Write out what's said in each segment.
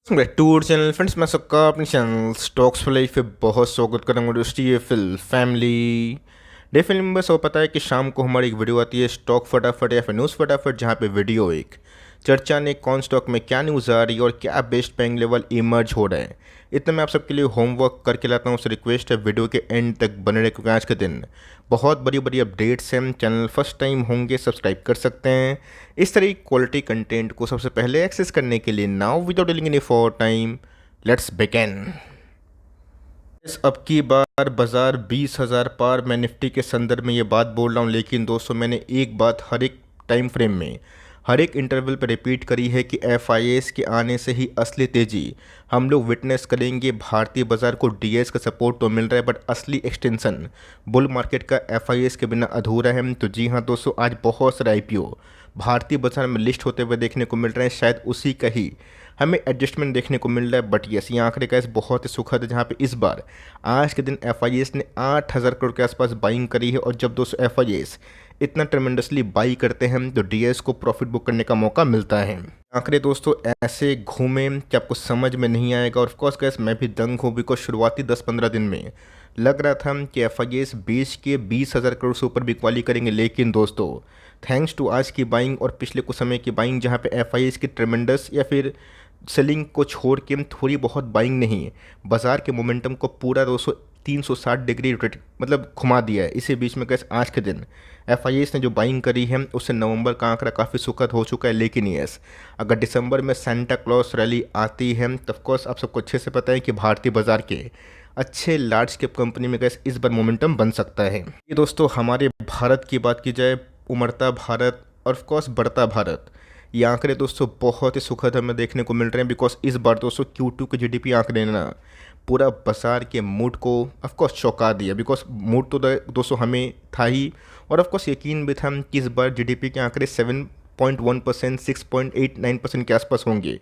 Tour channel friends, मैं सबका अपने चैनल स्टॉक्स फॉर लाइफ पे बहुत स्वागत करूँगा। दोस्तों ये फिल फैमिली डेफिनेटली मेंबर सबको पता है कि शाम को हमारी एक वीडियो आती है स्टॉक फटाफट या फिर न्यूज़ फटाफट, जहाँ पे वीडियो एक चर्चा ने कौन स्टॉक में क्या न्यूज़ आ रही है और क्या बेस्ट पेइंग लेवल इमर्ज हो रहे हैं। इतना मैं आप सबके लिए होमवर्क करके लाता हूँ, उससे रिक्वेस्ट है वीडियो के एंड तक बने रहे, क्योंकि आज के दिन बहुत बड़ी बड़ी अपडेट्स हैं। चैनल फर्स्ट टाइम होंगे सब्सक्राइब कर सकते हैं इस तरह की क्वालिटी कंटेंट को सबसे पहले एक्सेस करने के लिए। Now without dealing any for time, let's begin. इस अब की बार बाजार 20,000 पार, मैं निफ्टी के संदर्भ में ये बात बोल रहा हूँ, लेकिन दोस्तों मैंने एक बात हर एक टाइम फ्रेम में हर एक इंटरवल पर रिपीट करी है कि एफआईएस के आने से ही असली तेज़ी हम लोग विटनेस करेंगे। भारतीय बाजार को डीएस का सपोर्ट तो मिल रहा है, बट असली एक्सटेंशन बुल मार्केट का एफआईएस के बिना अधूरा है। तो जी हाँ दोस्तों, आज बहुत सारे आईपीओ भारतीय बाजार में लिस्ट होते हुए देखने को मिल रहे हैं। शायद उसी का ही हमें एडजस्टमेंट देखने को मिल रहा है, बट यस, ये आंकड़े का बहुत ही सुखद है, जहाँ पे इस बार आज के दिन एफआईएस ने 8,000 करोड़ के आसपास बाइंग करी है। और जब दोस्तों एफआईएस इतना ट्रेमेंडसली बाई करते हैं तो डीएस को प्रॉफिट बुक करने का मौका मिलता है। आंकड़े दोस्तों ऐसे घूमे कि आपको समझ में नहीं आएगा, और ऑफकोर्स गैस मैं भी दंग हूँ, बिकॉज शुरुआती 10-15 दिन में लग रहा था कि एफआईएस 20,000 करोड़ से ऊपर बिकवाली करेंगे। लेकिन दोस्तों थैंक्स टू आज की बाइंग और पिछले कुछ समय की बाइंग, जहाँ पे एफआईएस की ट्रेमेंडस या फिर सेलिंग को छोड़ के थोड़ी बहुत बाइंग नहीं, बाजार के मोमेंटम को पूरा 360 डिग्री मतलब घुमा दिया है। इसी बीच में कैसे आज के दिन एफआईएस ने जो बाइंग करी है उससे नवंबर का आंकड़ा काफ़ी सुखद हो चुका है। लेकिन यस, अगर दिसंबर में सेंटा क्लॉज रैली आती है तो ऑफकोर्स आप सबको अच्छे से पता है कि भारतीय बाजार के अच्छे लार्ज कैप कंपनी में कैसे इस बार मोमेंटम बन सकता है। ये दोस्तों हमारे भारत की बात की जाए, उमड़ता भारत और ऑफकोर्स बढ़ता भारत, ये आंकड़े दोस्तों बहुत ही सुखद हमें देखने को मिल रहे हैं। बिकॉज इस बार दोस्तों Q2 के जीडीपी आंकड़े ने ना पूरा बाजार के मूड को ऑफकोर्स चौंका दिया। बिकॉज मूड तो दोस्तों हमें था ही, और ऑफकोर्स यकीन भी था कि इस बार जीडीपी के आंकड़े 7.1%, 6.89% के आसपास होंगे।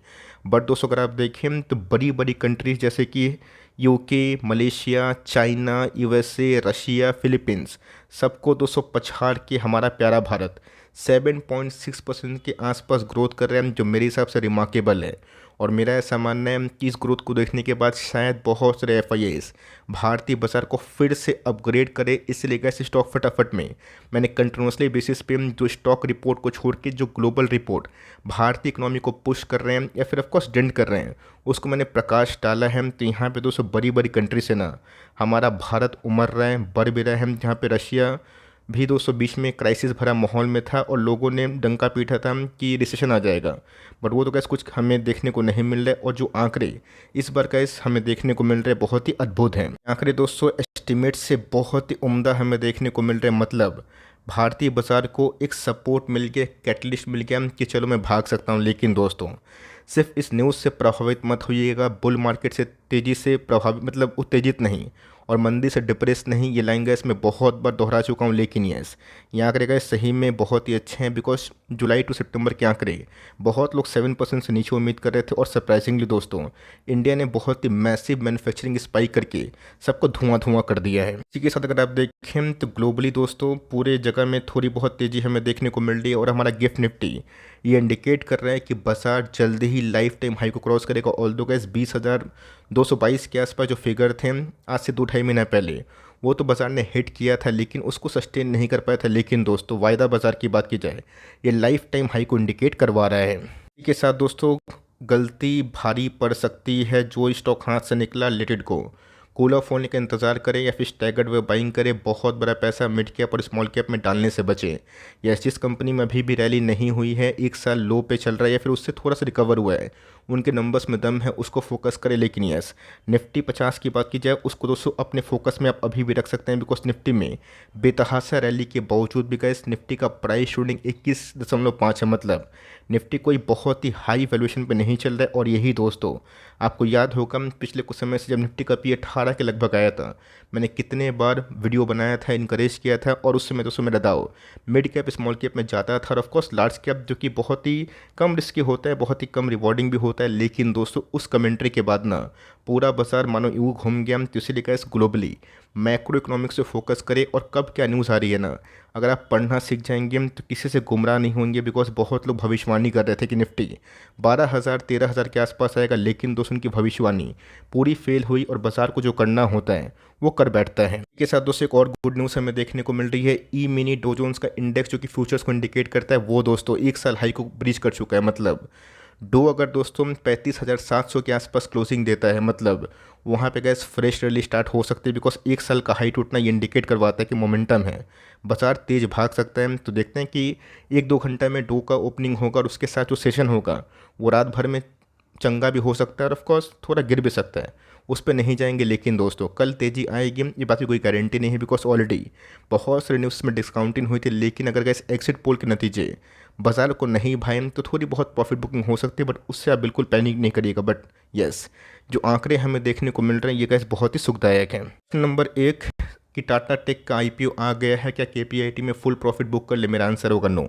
बट दोस्तों अगर आप देखें तो बड़ी बड़ी कंट्रीज जैसे कि UK, Malaysia, China, USA, Russia, Philippines, सबको दोस्तों पछाड़ के हमारा प्यारा भारत 7.6% के आसपास ग्रोथ कर रहे हैं, जो मेरे हिसाब से रिमार्केबल है। और मेरा ऐसा मानना है कि इस ग्रोथ को देखने के बाद शायद बहुत सारे एफआईएस भारतीय बाजार को फिर से अपग्रेड करे। इसलिए कैसे स्टॉक फटाफट में मैंने कंटिन्यूसली बेसिस पे जो स्टॉक रिपोर्ट को छोड़ के जो ग्लोबल रिपोर्ट भारतीय इकोनॉमी को पुश कर रहे हैं या फिर ऑफकोर्स डेंट कर रहे हैं, उसको मैंने प्रकाश डाला है। तो यहाँ पे दोस्तों बड़ी बड़ी कंट्री से ना हमारा भारत उमड़ रहा है, बढ़ भी रहा है। जहाँ पे रशिया भी दोस्तों बीच में क्राइसिस भरा माहौल में था और लोगों ने डंका पीटा था कि रिसेशन आ जाएगा, बट वो तो कैसे कुछ हमें देखने को नहीं मिल रहा है। और जो आंकड़े इस बार कैसे हमें देखने को मिल रहे हैं बहुत ही अद्भुत हैं। आंकड़े दोस्तों एस्टिमेट से बहुत ही उम्दा हमें देखने को मिल रहे हैं। मतलब भारतीय बाजार को एक सपोर्ट मिल गया, कैटलिस्ट मिल गया कि चलो मैं भाग सकता हूँ। लेकिन दोस्तों सिर्फ इस न्यूज़ से प्रभावित मत होइएगा, बुल मार्केट से तेज़ी से प्रभावित मतलब उत्तेजित नहीं और मंदी से डिप्रेस नहीं। ये लाइन गैस मैं बहुत बार दोहरा चुका हूँ। लेकिन यस, ये आंकड़े गैस सही में बहुत ही अच्छे हैं। बिकॉज जुलाई टू सितंबर के आंकड़े बहुत लोग 7% से नीचे उम्मीद कर रहे थे, और सरप्राइजिंगली दोस्तों इंडिया ने बहुत ही मैसिव मैन्युफैक्चरिंग स्पाइक करके सबको धुआं धुआं कर दिया है। इसी के साथ अगर आप देखें तो ग्लोबली दोस्तों पूरे जगह में थोड़ी बहुत तेज़ी हमें देखने को मिल रही है। और हमारा गिफ्ट निफ्टी ये इंडिकेट कर रहा है कि बाजार जल्दी ही लाइफ टाइम हाई को क्रॉस करेगा। ऑल्दो गैस 20,222 के आसपास जो फिगर थे आज से 2-2.5 महीना पहले, वो तो बाजार ने हिट किया था लेकिन उसको सस्टेन नहीं कर पाया था। लेकिन दोस्तों वायदा बाजार की बात की जाए, ये लाइफ टाइम हाई को इंडिकेट करवा रहा है। इसी के साथ दोस्तों गलती भारी पड़ सकती है, जो स्टॉक हाथ से निकला let it go, cool off होने का इंतजार करें या फिर स्टैगर्ड वे बाइंग करें। बहुत बड़ा पैसा मिड कैप और स्मॉल कैप में डालने से बचें। या जिस कंपनी में अभी भी रैली नहीं हुई है, एक साल लो पे चल रहा है या फिर उससे थोड़ा सा रिकवर हुआ है, उनके नंबर्स में दम है, उसको फोकस करें। लेकिन यस, निफ्टी 50 की बात की जाए उसको दोस्तों अपने फोकस में आप अभी भी रख सकते हैं। बिकॉज निफ्टी में बेतहासा रैली के बावजूद भी गैस निफ्टी का प्राइस शूटिंग 21.5 है। मतलब निफ्टी कोई बहुत ही हाई वैल्यूएशन पे नहीं चल रहा है। और यही दोस्तों आपको याद होगा पिछले कुछ समय से जब निफ्टी का पी 18 के लगभग आया था, मैंने कितने बार वीडियो बनाया था, इनकरेज किया था। और उस समय दोस्तों मेरा दाव मिड कैप स्मॉल कैप में जाता था, और ऑफकोर्स लार्ज कैप जो कि बहुत ही कम रिस्की होता है, बहुत ही कम रिवॉर्डिंग भी होता है। होता है, लेकिन दोस्तों उस कमेंट्री के बाद ना पूरा बाजार मानो यूँ घूम गया। तो इसीलिए गाइस ग्लोबली मैक्रो इकोनॉमिक्स पे फोकस करें और कब क्या न्यूज़ आ रही है ना, अगर आप पढ़ना सीख जाएंगे तो किसी से गुमराह नहीं होंगे। बिकॉज बहुत लोग भविष्यवाणी कर रहे थे कि निफ्टी 12,000 13,000 के आसपास आएगा, लेकिन दोस्तों उनकी भविष्यवाणी पूरी फेल हुई और बाजार को जो करना होता है वो कर बैठता है। इसके साथ दोस्तों एक और गुड न्यूज़ हमें देखने को मिल रही है। ई मिनी डो जोन्स का इंडेक्स जो कि फ्यूचर्स को इंडिकेट करता है वो दोस्तों 1 साल हाई को ब्रीच कर चुका है। मतलब डो अगर दोस्तों 35,700 के आसपास क्लोजिंग देता है, मतलब वहाँ पे गैस फ्रेश रैली स्टार्ट हो सकती है। बिकॉज 1 साल का हाई टूटना ये इंडिकेट करवाता है कि मोमेंटम है, बाजार तेज भाग सकता है। तो देखते हैं कि 1-2 घंटा में डो का ओपनिंग होगा और उसके साथ जो सेशन होगा वो रात भर में चंगा भी हो सकता है और ऑफकोर्स थोड़ा गिर भी सकता है, उस पर नहीं जाएंगे। लेकिन दोस्तों कल तेज़ी आएगी ये बात की कोई गारंटी नहीं है। बिकॉज ऑलरेडी बहुत सारे न्यूज़ में डिस्काउंटिंग हुई थी, लेकिन अगर गैस एग्जिट पोल के नतीजे बाजार को नहीं भाएं तो थोड़ी बहुत प्रॉफिट बुकिंग हो सकती है, बट उससे आप बिल्कुल पैनिक नहीं करिएगा। बट यस, जो आंकड़े हमें देखने को मिल रहे हैं ये गैस बहुत ही सुखदायक है। नंबर 1 कि टाटा टेक का आईपीओ आ गया है, क्या केपीआईटी में फुल प्रॉफिट बुक कर ले? मेरा आंसर होगा नो।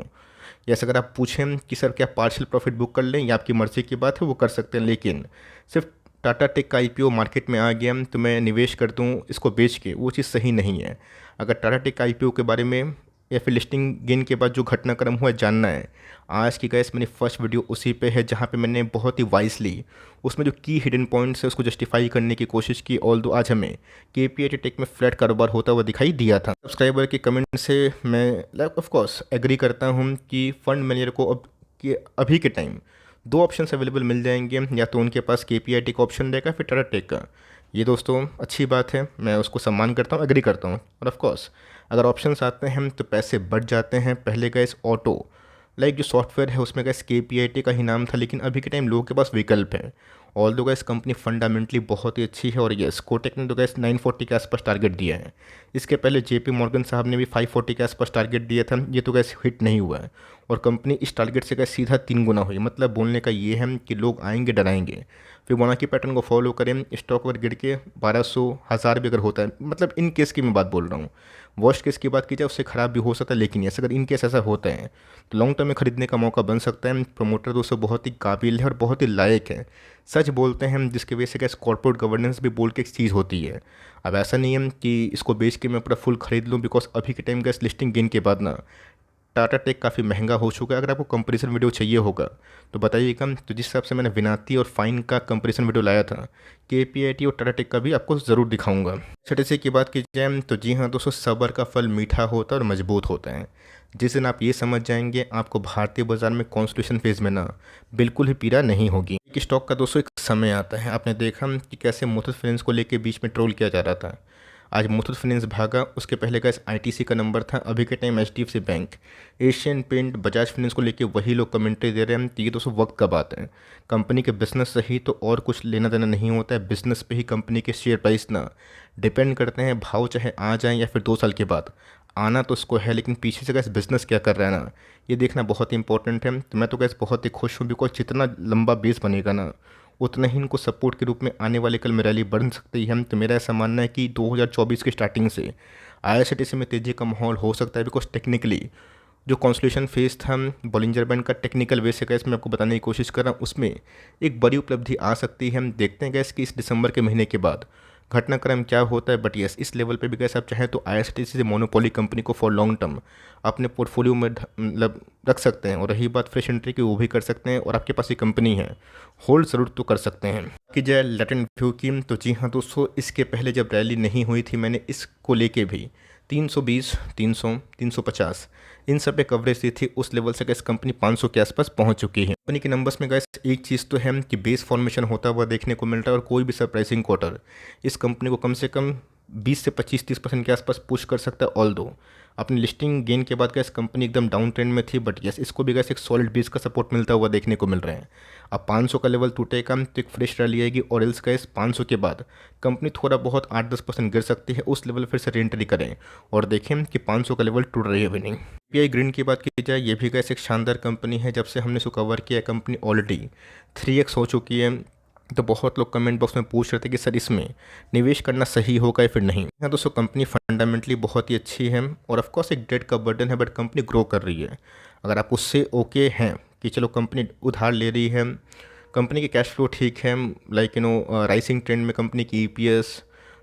यस, अगर आप पूछें कि सर क्या पार्शियल प्रॉफिट बुक कर लें, या आपकी मर्ज़ी की बात है, वो कर सकते हैं। लेकिन सिर्फ टाटा टेक का आईपीओ मार्केट में आ गया तो मैं निवेश कर दूं इसको बेच के, वो चीज़ सही नहीं है। अगर टाटा टेक का आईपीओ के बारे में या फिर लिस्टिंग गेन के बाद जो घटनाक्रम हुआ जानना है, आज की गैस मेरी फर्स्ट वीडियो उसी पे है, जहाँ पे मैंने बहुत ही वाइसली उसमें जो की हिडन पॉइंट्स है उसको जस्टिफाई करने की कोशिश की। ऑल्दो आज हमें केपीआईटी टेक में फ्लैट कारोबार होता हुआ दिखाई दिया था। सब्सक्राइबर के कमेंट से मैं ऑफ कोर्स एग्री करता हूँ कि फंड मैनेजर को अभी के टाइम 2 ऑप्शन अवेलेबल मिल जाएंगे, या तो उनके पास केपीआईटी का ऑप्शन रहेगा फिर टाटा टेक का। ये दोस्तों अच्छी बात है, मैं उसको सम्मान करता हूँ, एग्री करता हूँ। और ऑफ कोर्स अगर ऑप्शंस आते हैं तो पैसे बढ़ जाते हैं। पहले गैस ऑटो जो सॉफ्टवेयर है उसमें गैस केपीआईटी का ही नाम था, लेकिन अभी के टाइम लोगों के पास विकल्प है। ऑल दो गैस कंपनी फंडामेंटली बहुत ही अच्छी है। और यस, कोटेक ने तो गैस 940 के आसपास टारगेट दिया है। इसके पहले जेपी मॉर्गन साहब ने भी 540 के आसपास टारगेट दिया था, ये तो गैस हिट नहीं हुआ है। और कंपनी इस टारगेट से गैस सीधा 3 गुना हुई। मतलब बोलने का ये है कि लोग आएंगे डराएंगे, फिर बोनाकी पैटर्न को फॉलो करें, स्टॉक अगर गिर के 1200 1000 भी अगर होता है, मतलब इन केस की मैं बात बोल रहा हूँ, वर्स्ट केस की बात की जाए उससे ख़राब भी हो सकता है। लेकिन यस, अगर इन केस ऐसा होता है तो लॉन्ग टर्म में खरीदने का मौका बन सकता है। प्रमोटर दोस्तों बहुत ही काबिल है और बहुत ही लायक है, सच बोलते हैं, जिसकी वजह से गैस कॉर्पोरेट गवर्नेंस भी बोल के एक चीज़ होती है। अब ऐसा नहीं है कि इसको बेच के मैं पूरा फुल खरीद लूँ, बिकॉज अभी के टाइम गैस लिस्टिंग गेन के बाद ना टाटा टेक काफ़ी महंगा हो चुका है। अगर आपको कंपैरिजन वीडियो चाहिए होगा तो बताइएगा। तो जिस हिसाब से मैंने विनाती और फाइन का कंपैरिजन वीडियो लाया था, केपीआईटी और टाटा टेक का भी आपको ज़रूर दिखाऊंगा। छोटे से की बात की जाए तो जी हाँ दोस्तों, सब्र का फल मीठा होता है और मजबूत होता है। जिस दिन आप ये समझ जाएंगे, आपको भारतीय बाजार में कॉन्सोलिडेशन फेज में ना बिल्कुल ही पीड़ा नहीं होगी। कि स्टॉक का दोस्तों एक समय आता है, आपने देखा कि कैसे मुथूट फाइनेंस को लेकर बीच में ट्रोल किया जा रहा था। आज मुथूट फाइनेंस भागा, उसके पहले का आईटीसी का नंबर था, अभी के time HDFC Bank, Asian Paint, Bajaj Finance को लेके वही लोग कमेंट्री दे रहे हैं। तो ये दोस्तों वक्त का बात है। कंपनी के बिजनेस सही तो और कुछ लेना देना नहीं होता है। बिजनेस पे ही कंपनी के शेयर प्राइस ना डिपेंड करते हैं। भाव चाहे आ जाए या फिर 2 साल के बाद, आना तो उसको है, लेकिन पीछे से गैस बिजनेस क्या कर रहा है ना, ये देखना बहुत ही इंपॉर्टेंट है। तो मैं तो गैस बहुत ही खुश हूँ, बिकॉज जितना लंबा बेस बनेगा ना उतना ही इनको सपोर्ट के रूप में आने वाले कल में रैली बढ़ सकती है। तो मेरा ऐसा मानना है कि 2024 की स्टार्टिंग से आईआरसीटीसी में तेज़ी का माहौल हो सकता है। बिकॉज टेक्निकली जो कॉन्सोलिडेशन फेज था बॉलिंजर बैंड का, टेक्निकल वे से गैस मैं आपको बताने की कोशिश कर रहा हूँ, उसमें एक बड़ी उपलब्धि आ सकती है। हम देखते हैं गैस कि इस दिसंबर के महीने के बाद घटनाक्रम क्या होता है। बट यस, इस लेवल पे भी गैस आप चाहें तो आईआरसीटीसी से मोनोपोली कंपनी को फॉर लॉन्ग टर्म अपने पोर्टफोलियो में मतलब रख सकते हैं। और रही बात फ्रेश एंट्री की, वो भी कर सकते हैं। और आपके पास ये कंपनी है, होल्ड ज़रूर तो कर सकते हैं। कि जाए लेटेंट व्यू की, तो जी हाँ दोस्तों, इसके पहले जब रैली नहीं हुई थी, मैंने इसको लेके भी 320, 300, 350 इन सब पे कवरेज दी थी। उस लेवल से गैस कंपनी 500 के आसपास पहुंच चुकी है। कंपनी के नंबर्स में गैस एक चीज़ तो है कि बेस फॉर्मेशन होता हुआ देखने को मिल रहा है। और कोई भी सरप्राइजिंग क्वार्टर इस कंपनी को कम से कम 20 से 25-30% के आसपास पुश कर सकता है। ऑल दो अपनी लिस्टिंग गेन के बाद गैस कंपनी एकदम डाउन ट्रेंड में थी, बट यस, इसको भी गैस एक सॉलिड बेस का सपोर्ट मिलता हुआ देखने को मिल रहा है। अब 500 का लेवल टूटेगा तो एक फ्रेश रैली आएगी, और एल्स गैस 500 के बाद कंपनी थोड़ा बहुत 8-10% गिर सकती है। उस लेवल फिर से रीएंट्री करें और देखें कि 500 का लेवल टूट रही है भी नहीं। पीआई ग्रीन की बात की जाए, ये भी गैस एक शानदार कंपनी है। जब से हमने इसको कवर किया, कंपनी ऑलरेडी 3x हो चुकी है। तो बहुत लोग कमेंट बॉक्स में पूछ रहे थे कि सर इसमें निवेश करना सही होगा या फिर नहीं। हाँ दोस्तों, कंपनी फंडामेंटली बहुत ही अच्छी है और ऑफकोर्स एक डेट का बर्डन है, बट कंपनी ग्रो कर रही है। अगर आप उससे ओके हैं कि चलो कंपनी उधार ले रही है, कंपनी के कैश फ्लो ठीक है, लाइक राइसिंग ट्रेंड में कंपनी की EPS,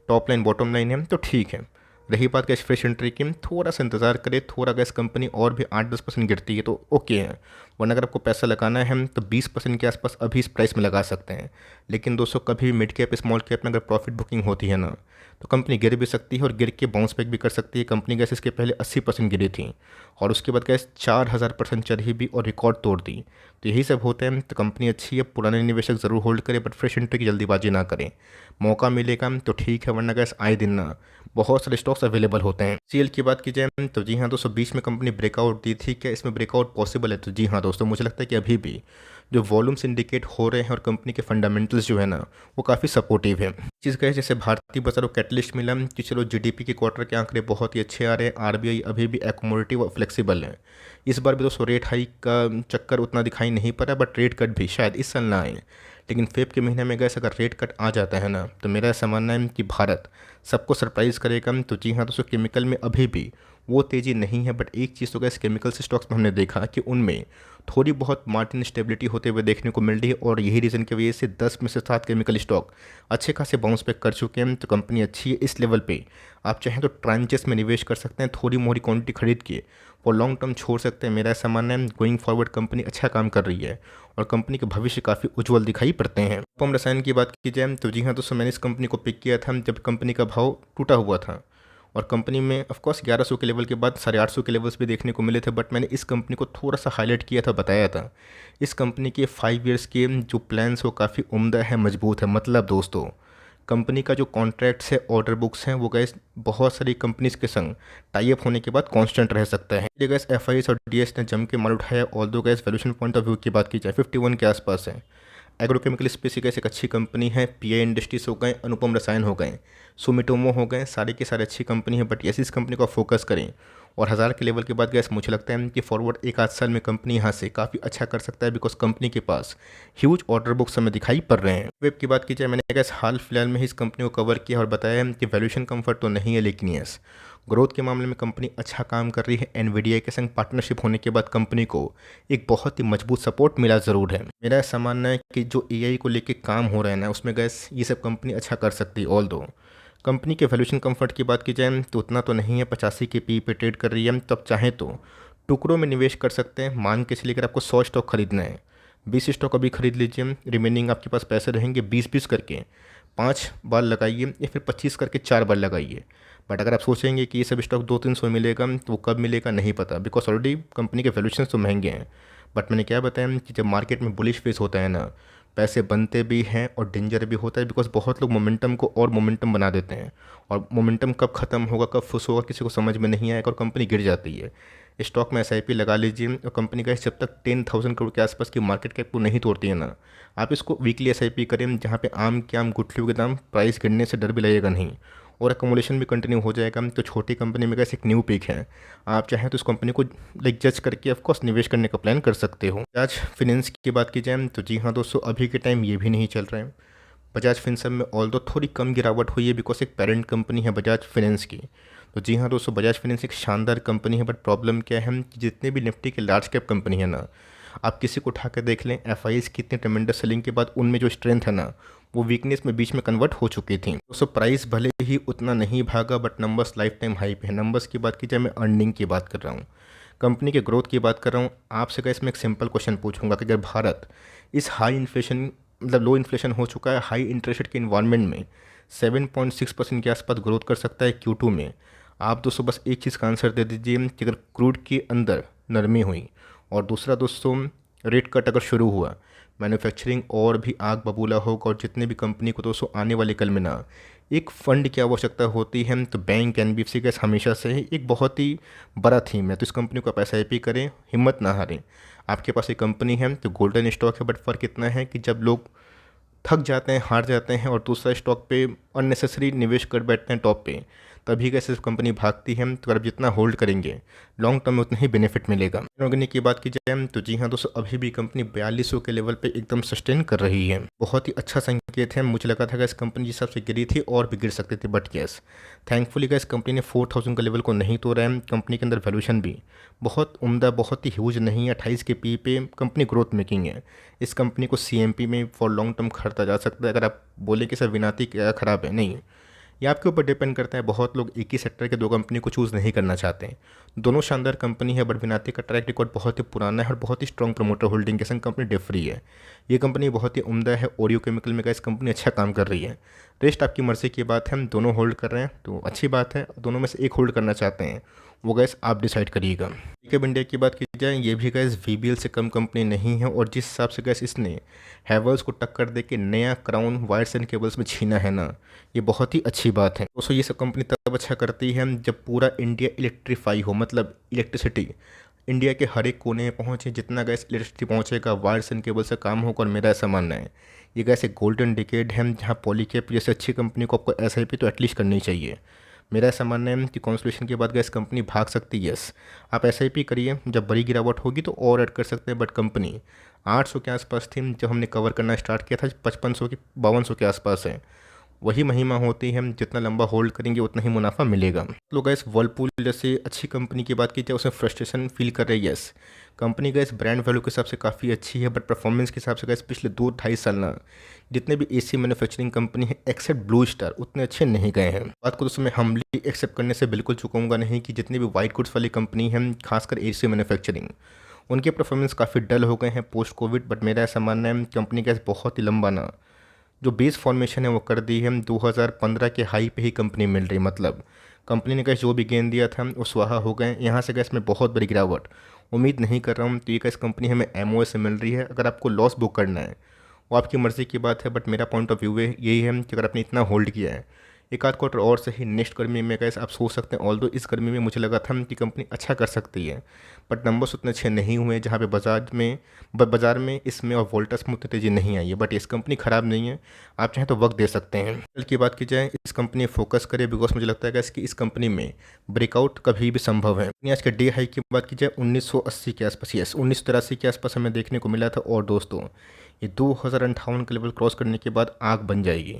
top line bottom line है तो ठीक है। रही बात गैस फ्रेश एंट्री की, थोड़ा सा इंतजार करें, थोड़ा गैस कंपनी और भी 8-10% गिरती है तो ओके है। वरना अगर आपको पैसा लगाना है तो 20% के आसपास अभी इस प्राइस में लगा सकते हैं। लेकिन दोस्तों कभी मिड कैप स्मॉल कैप में अगर प्रॉफिट बुकिंग होती है ना, तो कंपनी गिर भी सकती है और गिर के बाउंस बैक भी कर सकती है। कंपनी गैस इसके पहले 80% गिरी थी और उसके बाद गैस 4000% चढ़ी भी और रिकॉर्ड तोड़ दी। तो यही सब होता है। तो कंपनी अच्छी है, पुराने निवेशक ज़रूर होल्ड करें, बट फ्रेश एंट्री की जल्दीबाजी ना करें। मौका मिलेगा तो ठीक है, वरना गैस आए दिन ना बहुत सारे स्टॉक्स अवेलेबल होते हैं। सीएल की बात की जाए तो जी हाँ दोस्तों, बीच में कंपनी ब्रेकआउट दी थी। क्या इसमें ब्रेकआउट पॉसिबल है? तो जी हाँ दोस्तों, मुझे लगता है कि अभी भी जो वॉल्यूम्स इंडिकेट हो रहे हैं और कंपनी के फंडामेंटल्स जो है ना, वो काफ़ी सपोर्टिव है। चीज़ कहे जैसे भारतीय बाजार को कैटलिस्ट मिला कि चलो जीडीपी के क्वार्टर के आंकड़े बहुत ही अच्छे आ रहे हैं, आरबीआई अभी भी एकोमोडेटिव और फ्लेक्सिबल है। इस बार भी दोस्तों रेट हाइक का चक्कर उतना दिखाई नहीं पड़ा, बट रेट कट भी शायद इस साल ना आए। लेकिन फेब के महीने में गैस अगर रेट कट आ जाता है ना, तो मेरा ऐसा मानना है कि भारत सबको सरप्राइज़ करेगा। तो जी हाँ दोस्तों, केमिकल में अभी भी वो तेज़ी नहीं है, बट एक चीज़ तो गैस केमिकल स्टॉक्स में हमने देखा कि उनमें थोड़ी बहुत मार्जिन स्टेबिलिटी होते हुए देखने को मिल रही है और यही रीज़न की वजह से 10 में से 7 केमिकल स्टॉक अच्छे खासे बाउंस बैक कर चुके हैं। तो कंपनी अच्छी है। इस लेवल पे आप चाहें तो ट्रांचेस में निवेश कर सकते हैं, थोड़ी मोड़ी क्वांटिटी खरीद के और लॉन्ग टर्म छोड़ सकते हैं। मेरा ऐसा मानना है गोइंग फॉरवर्ड कंपनी अच्छा काम कर रही है और कंपनी के भविष्य काफ़ी उज्जवल दिखाई पड़ते हैं। अनुपम रसायन की बात की जाए तो जी हाँ दोस्तों, मैंने इस कंपनी को पिक किया था जब कंपनी का भाव टूटा हुआ था और कंपनी में ऑफकोर्स 1100 के लेवल के बाद 850 के लेवल्स भी देखने को मिले थे। बट मैंने इस कंपनी को थोड़ा सा हाईलाइट किया था, बताया था इस कंपनी के 5 ईयर्स के जो प्लान्स वो काफ़ी उम्दा है, मजबूत है। मतलब दोस्तों कंपनी का जो कॉन्ट्रैक्ट्स है, ऑर्डर बुक्स हैं, वो गैस बहुत सारी कंपनीज के संग टाई अप होने के बाद कांस्टेंट रह सकता है। ये गैस एफआईएस और डीएस ने जम के माल उठाया। Although gas valuation point of view की बात की जाए 51 के आसपास है। एग्रोकेमिकल स्पेस की एक अच्छी कंपनी है। पीआई इंडस्ट्रीज हो गए, अनुपम रसायन हो गए, सुमिटोमो हो गए, सारे के सारे अच्छी कंपनी है। बट ऐसी इस कंपनी को फोकस करें और 1000 के लेवल के बाद गैस मुझे लगता है कि फॉरवर्ड 1 आध साल में कंपनी यहाँ से काफ़ी अच्छा कर सकता है, बिकॉज कंपनी के पास ह्यूज ऑर्डर बुक्स हमें दिखाई पड़ रहे हैं। वेब की बात की जाए, मैंने गैस हाल फिलहाल में ही इस कंपनी को कवर किया और बताया कि वैल्यूएशन कंफर्ट तो नहीं है, लेकिन यस ग्रोथ के मामले में कंपनी अच्छा काम कर रही है। एनवीडिया के संग पार्टनरशिप होने के बाद कंपनी को एक बहुत ही मजबूत सपोर्ट मिला ज़रूर है। मेरा ऐसा मानना है कि जो एआई को लेके काम हो रहा है ना, उसमें गैस ये सब कंपनी अच्छा कर सकती है। ऑल दो कंपनी के वैल्यूएशन कंफर्ट की बात की जाए तो उतना तो नहीं है, 85 के पी पे ट्रेड कर रही है। तब चाहें तो टुकड़ों में निवेश कर सकते हैं। मान के चलिए अगर आपको 100 स्टॉक खरीदना है, 20 स्टॉक अभी खरीद लीजिए, रिमेनिंग आपके पास पैसे रहेंगे 20-20 करके 5 बार लगाइए या फिर 25 करके 4 बार लगाइए। बट अगर आप सोचेंगे कि ये सब स्टॉक 200-300 मिलेगा तो वो कब मिलेगा नहीं पता, बिकॉज ऑलरेडी कंपनी के वैल्यूएशन तो महंगे हैं। बट मैंने क्या बताया कि जब मार्केट में बुलिश फेस होता है ना, पैसे बनते भी हैं और डेंजर भी होता है, बिकॉज बहुत लोग मोमेंटम को और मोमेंटम बना देते हैं और मोमेंटम कब खत्म होगा, कब फुस होगा, किसी को समझ में नहीं आएगा और कंपनी गिर जाती है। स्टॉक में एसआईपी लगा लीजिए और कंपनी का जब तक 10,000 करोड़ के आसपास की मार्केट कैप को नहीं तोड़ती है ना, आप इसको वीकली एसआईपी करें, जहाँ पे आम के आम गुठलियों के दाम प्राइस गिरने से डर भी लगेगा नहीं और अकोमोडेशन भी कंटिन्यू हो जाएगा। तो छोटी कंपनी में कैसे एक न्यू पिक है, आप चाहें तो इस कंपनी को लाइक जज करके ऑफकोर्स निवेश करने का प्लान कर सकते हो। बजाज फिनेंस की बात की जाए तो जी हाँ दोस्तों, अभी के टाइम ये भी नहीं चल रहा है। बजाज फिनसर्व में ऑल्दो थोड़ी कम गिरावट हुई है, बिकॉज एक पेरेंट कंपनी है बजाज फिनेंस की। तो जी हाँ दोस्तों, बजाज फिनेंस एक शानदार कंपनी है। बट प्रॉब्लम क्या है कि जितने भी निफ्टी के लार्ज कैप कंपनी है ना, आप किसी को उठा कर देख लें, एफआईएस की इतने ट्रेमेंडस सेलिंग के बाद उनमें जो स्ट्रेंथ है ना, वो वीकनेस में बीच में कन्वर्ट हो चुकी थी। दोस्तों प्राइस भले ही उतना नहीं भागा, but numbers life time high पे है। नंबर्स की बात की जाए, मैं अर्निंग की बात कर रहा हूँ, कंपनी के ग्रोथ की बात कर रहा हूँ। आपसे क्या इसमें एक सिंपल क्वेश्चन पूछूंगा कि अगर भारत इस हाई इन्फ्लेशन मतलब लो इन्फ्लेशन हो चुका है, हाई इंटरेस्ट रेट के इन्वायरमेंट में 7.6% के आसपास ग्रोथ कर सकता है Q2 में, आप दोस्तों बस एक चीज़ का आंसर दे दीजिए कि अगर क्रूड के अंदर नरमी हुई और दूसरा दोस्तों रेट कट अगर शुरू हुआ, मैन्युफैक्चरिंग और भी आग बबूला होगा और जितने भी कंपनी को दोस्तों आने वाले कल में ना एक फ़ंड की आवश्यकता होती है, तो बैंक एनबीएफसी का हमेशा से ही एक बहुत ही बड़ा थीम है। तो इस कंपनी को आप एसआईपी करें, हिम्मत ना हारें। आपके पास एक कंपनी है तो गोल्डन स्टॉक है, बट फ़र्क इतना है कि जब लोग थक जाते हैं, हार जाते हैं और दूसरा स्टॉक पे अननेसेसरी निवेश कर बैठते हैं टॉप पे, तभी कैसे कंपनी भागती है। तो अगर आप जितना होल्ड करेंगे लॉन्ग टर्म में उतना ही बेनिफिट मिलेगा। इनऑर्गेनिक की बात की जाए तो जी हाँ दोस्तों, अभी भी कंपनी 4200 के लेवल पे एकदम सस्टेन कर रही है। बहुत ही अच्छा संकेत है। मुझे लगा था कि इस कंपनी जिस हिसाब से गिरी थी और भी गिर सकती थी, बट यस थैंकफुली इस कंपनी ने 4000 का लेवल को नहीं तोड़ा है। कंपनी के अंदर वैल्यूएशन भी बहुत उम्दा, बहुत ही ह्यूज नहीं है। 28 के पी पे कंपनी ग्रोथ मेकिंग है। इस कंपनी को CMP में फॉर लॉन्ग टर्म खरीदा जा सकता है। अगर आप बोले कि सर विनाती क्या ख़राब है, नहीं, ये आपके ऊपर डिपेंड करता है। बहुत लोग एक ही सेक्टर के दो कंपनी को चूज़ नहीं करना चाहते हैं। दोनों शानदार कंपनी है, बट विनाती का ट्रैक रिकॉर्ड बहुत ही पुराना है और बहुत ही स्ट्रॉन्ग प्रमोटर होल्डिंग के संग कंपनी डिफ रही है। ये कंपनी बहुत ही उम्दा है। ओरियो केमिकल में इस कंपनी अच्छा काम कर रही है। रेस्ट आपकी मर्ज़ी की बात है। हम दोनों होल्ड कर रहे हैं तो अच्छी बात है। दोनों में से एक होल्ड करना चाहते हैं, वो गैस आप डिसाइड करिएगा। ठीक है, इंडिया की बात की जाए, ये भी गैस VBL से कम कंपनी नहीं है। और जिस हिसाब से गैस इसने हैवेल्स को टक्कर दे के नया क्राउन वायर्स एंड केबल्स में छीना है ना, ये बहुत ही अच्छी बात है। दोस्तों ये सब कंपनी तब अच्छा करती है जब पूरा इंडिया इलेक्ट्रीफाई हो, मतलब इलेक्ट्रिसिटी इंडिया के हर एक कोने में पहुँचे। जितना गैस इलेक्ट्रिसिटी पहुँचेगा वायर्स एंड केबल से काम होगा। और मेरा ऐसा मानना है ये गैस एक गोल्डन डिकेड है जहाँ पॉलीकैब जैसे अच्छी कंपनी को आपको SIP तो एटलीस्ट करनी चाहिए। मेरा ऐसा मानना है कि कॉन्सोलिडेशन के बाद गैस कंपनी भाग सकती है। यस, आप SIP करिए, जब बड़ी गिरावट होगी तो और ऐड कर सकते हैं। बट कंपनी 800 के आसपास थी जब हमने कवर करना स्टार्ट किया था, 5500 की 5200 के आसपास है। वही महिमा होती है, जितना लंबा होल्ड करेंगे उतना ही मुनाफा मिलेगा। लोग गैस वर्लपूल जैसे अच्छी कंपनी की बात की जाए, उसमें फ्रस्ट्रेशन फील कर रही है। Yes, company gas brand value के हिसाब से काफ़ी अच्छी है, बट परफॉर्मेंस के हिसाब से गैस पिछले 2-2.5 साल ना जितने भी AC मैन्युफैक्चरिंग कंपनी है एक्सेप्ट ब्लू स्टार उतने अच्छे नहीं गए हैं। बात को दोस्तों मैं हमली एक्सेप्ट करने से बिल्कुल चुकाऊंगा नहीं कि जितने भी वाइट गुड्स वाली कंपनी हैं, खासकर AC मैन्युफैक्चरिंग, उनके परफॉर्मेंस काफ़ी डल हो गए हैं पोस्ट कोविड। बट मेरा ऐसा मानना है कंपनी गैस बहुत ही लंबा ना जो बेस फॉर्मेशन है वो कर दी है। 2015 के हाई पे ही कंपनी मिल रही, मतलब कंपनी ने गैस जो भी गेन दिया था वो स्वाहा हो गए। यहाँ से गैस में बहुत बड़ी गिरावट उम्मीद नहीं कर रहा हूँ। तो ये गैस कंपनी हमें MOA से मिल रही है। अगर आपको लॉस बुक करना है वो आपकी मर्ज़ी की बात है, बट मेरा पॉइंट ऑफ व्यू है यही है कि अगर आपने इतना होल्ड किया है एक आध क्वार्टर और सही, नेक्स्ट गर्मी में गैस आप सोच सकते हैं। ऑल्दो इस गर्मी में मुझे लगा था कि कंपनी अच्छा कर सकती है, बट नंबर्स उतने अच्छे नहीं हुए जहाँ पे बाजार में इसमें और वोल्टास में उतनी तेज़ी नहीं आई है। बट इस कंपनी ख़राब नहीं है, आप चाहें तो वक्त दे सकते हैं। कल की बात की जाए, इस कंपनी फोकस करे बिकॉज मुझे लगता है गैस कि इस कंपनी में ब्रेकआउट कभी भी संभव है। आज के डे हाई की बात की जाए 1980 के आसपास, यस 1983 के आसपास हमें देखने को मिला था। और दोस्तों ये 2058 के लेवल क्रॉस करने के बाद आग बन जाएगी,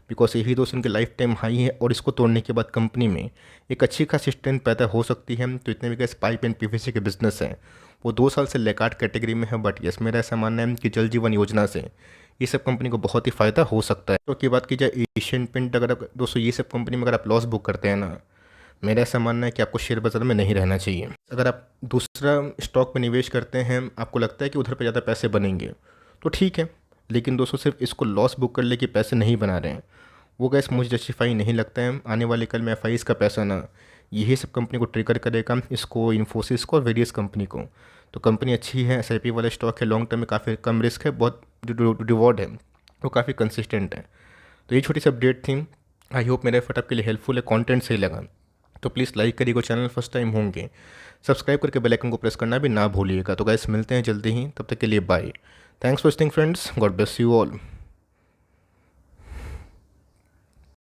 बिकॉज यही दोस्तों इनके लाइफ टाइम हाई है। और इसको तोड़ने के बाद कंपनी में एक अच्छी खासी स्ट्रेंथ पैदा हो सकती है। तो इतने भी गैस पाइप एंड PVC के बिजनेस हैं वो 2 साल से लेकार्ड कैटेगरी में है। बट यस, मेरा ऐसा मानना है कि जल जीवन योजना से ये सब कंपनी को बहुत ही फ़ायदा हो सकता है। तो की बात की जाए एशियन पेंट, अगर दोस्तों ये सब कंपनी में अगर आप लॉस बुक करते हैं ना, मेरा ऐसा मानना है कि आपको शेयर बाजार में नहीं रहना चाहिए। अगर आप दूसरा स्टॉक में निवेश करते हैं, आपको लगता है कि उधर पे ज़्यादा पैसे बनेंगे तो ठीक है, लेकिन दोस्तों सिर्फ इसको लॉस बुक कर ले कि पैसे नहीं बना रहे हैं, वो गैस मुझे जस्टिफाई नहीं लगता है। आने वाले कल में FIs का पैसा ना यही सब कंपनी को ट्रिगर करेगा, इसको, इन्फोसिस को और वेरियस कंपनी को। तो कंपनी अच्छी है, SIP वाले स्टॉक है, लॉन्ग टर्म में काफ़ी कम रिस्क है, बहुत रिवॉर्ड है, वो काफ़ी कंसिस्टेंट है। तो ये छोटी सी अपडेट थी। आई होप मेरा एफर्ट आपके लिए हेल्पफुल है, कंटेंट सही लगा तो प्लीज़ लाइक करिएगा। चैनल फर्स्ट टाइम होंगे सब्सक्राइब करके बेल आइकन को प्रेस करना भी ना भूलिएगा। तो गाइस मिलते हैं जल्दी ही, तब तक के लिए bye. Thanks for watching friends, God bless you all.